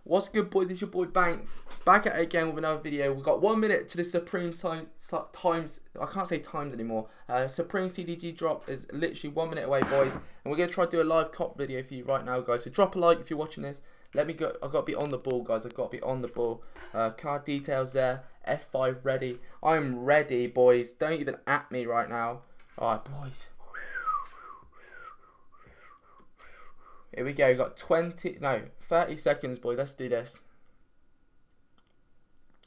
What's good, boys? It's your boy Banks back at it again with another video. We've got 1 minute to the Supreme times. I can't say times anymore. Supreme CDG drop is literally 1 minute away, boys, and we're gonna try to do a live cop video for you right now, guys. So drop a like if you're watching this. Let me go. I've got to be on the ball, guys. I've got to be on the ball. Card details there. F5 ready. I'm ready, boys. Don't even at me right now. All right, boys. Here we go. We've got 30 seconds, boys. Let's do this.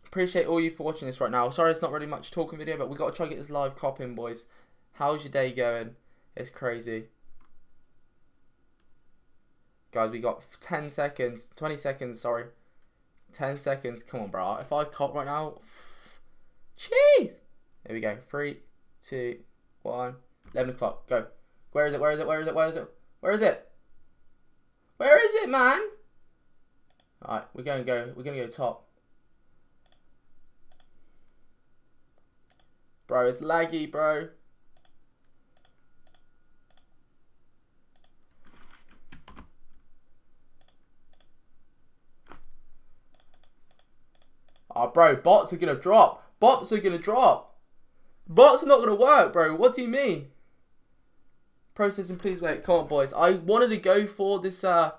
Appreciate all you for watching this right now. Sorry it's not really much talking video, but we've got to try to get this live cop in, boys. How's your day going? It's crazy. Guys, we got 10 seconds. 20 seconds, sorry. 10 seconds. Come on, bro. If I cop right now. Jeez. Here we go. 3, 2, 1. 11 o'clock. Go. Where is it? Where is it? Where is it? Where is it? Where is it? Where is it, man? Alright, we're gonna go top. Bro, it's laggy, bro. Oh, bro, bots are gonna drop. Bots are gonna drop. Bots are not gonna work, bro. What do you mean? Processing, please wait. Come on, boys. I wanted to go for this. I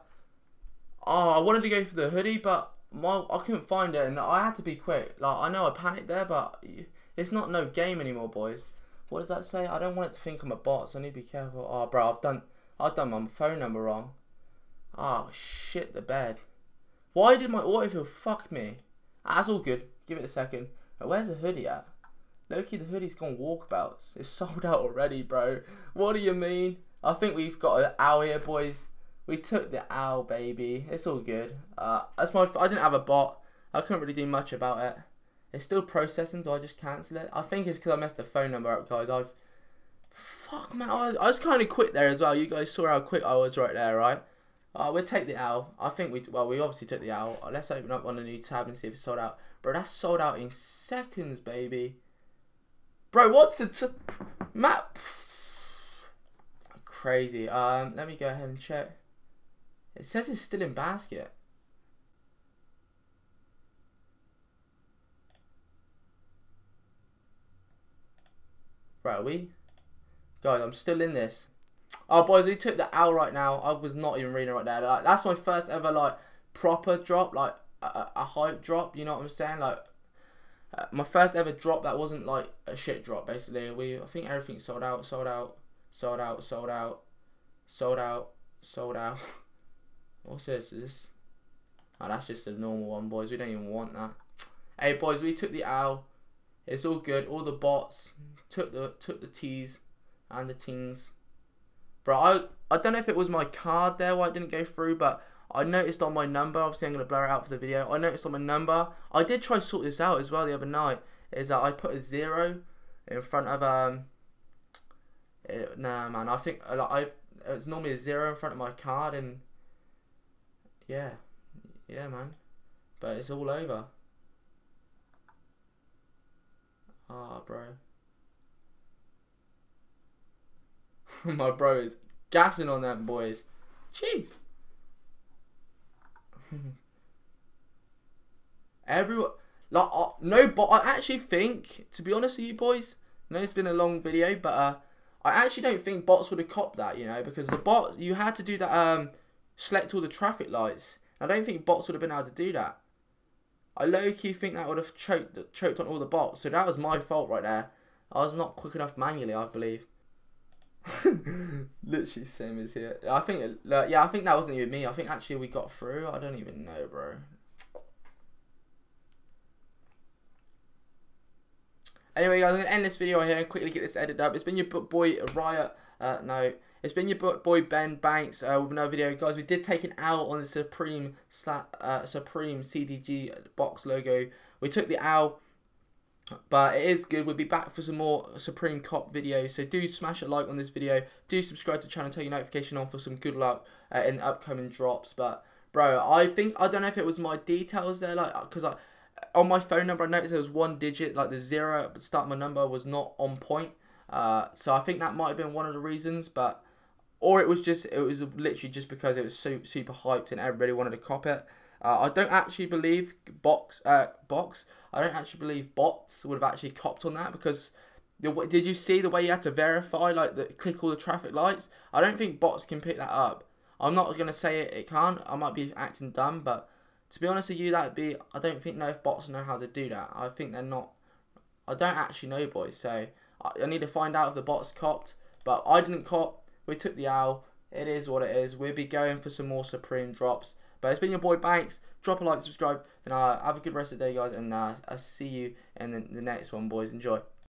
wanted to go for the hoodie, but I couldn't find it, and I had to be quick. Like, I know I panicked there, but it's not no game anymore, boys. What does that say? I don't want it to think I'm a bot, so I need to be careful. Oh, bro, I've done my phone number wrong. Oh shit, the bed. Why did my autofill fuck me? That's all good. Give it a second. Now, where's the hoodie at? Loki, the hoodie's gone walkabouts. It's sold out already, bro. What do you mean? I think we've got an owl here, boys. We took the owl, baby. It's all good. I didn't have a bot. I couldn't really do much about it. It's still processing. Do I just cancel it? I think it's because I messed the phone number up, guys. Fuck, man. I was kind of quick there as well. You guys saw how quick I was right there, right? We'll take the owl. I think we obviously took the owl. Let's open up on a new tab and see if it's sold out. Bro, that's sold out in seconds, baby. Bro, what's the map? Crazy. Let me go ahead and check. It says it's still in basket. Right, guys, I'm still in this. Oh, boys, we took the owl right now. I was not even reading right there. Like, that's my first ever like proper drop, like a hype drop. You know what I'm saying? Like. My first ever drop that wasn't like a shit drop, basically. I think everything's sold out. What's this? Is this? Oh, that's just a normal one, boys. We don't even want that. Hey, boys, we took the owl. It's all good. All the bots took the T's and the tings. Bro, I don't know if it was my card there why it didn't go through, but I noticed on my number, obviously I'm going to blur it out for the video, I noticed on my number, I did try to sort this out as well the other night, is that I put a 0 in front of, nah man, I think, it's normally a 0 in front of my card, and, yeah man, but it's all over. Ah, bro. My bro is gassing on them, boys. Jeez. Everyone, like, no, but I actually think, to be honest with you, boys, I know it's been a long video, but I actually don't think bots would have copped that, you know, because the bot, you had to do that, select all the traffic lights. I don't think bots would have been able to do that. I low-key think that would have choked on all the bots, so that was my fault right there. I was not quick enough manually, I believe. Literally same as here. I think yeah, I think that wasn't even me. I think actually we got through. I don't even know, bro. Anyway, guys, I'm gonna end this video here and quickly get this edited up. It's been your boy Riot. No, it's been your boy Ben Banks with another video, guys. We did take an owl on the Supreme CDG box logo. We took the owl. But it is good. We'll be back for some more Supreme Cop videos. So do smash a like on this video. Do subscribe to the channel and turn your notification on for some good luck in upcoming drops. But bro, I don't know if it was my details there, like, because on my phone number I noticed there was 1 digit, like the 0 at the start of my number was not on point. So I think that might have been one of the reasons. But Or it was literally just because it was super hyped and everybody wanted to cop it. I don't actually believe I don't actually believe bots would have actually copped on that, because did you see the way you had to verify, like click all the traffic lights? I don't think bots can pick that up. I'm not gonna say it can't. I might be acting dumb, but to be honest with you, I don't know if bots know how to do that. I think they're not. I don't actually know, boys. So I need to find out if the bots copped. But I didn't cop. We took the L. It is what it is. We'll be going for some more Supreme drops. But it's been your boy Banks. Drop a like, subscribe, and have a good rest of the day, guys. And I'll see you in the next one, boys. Enjoy.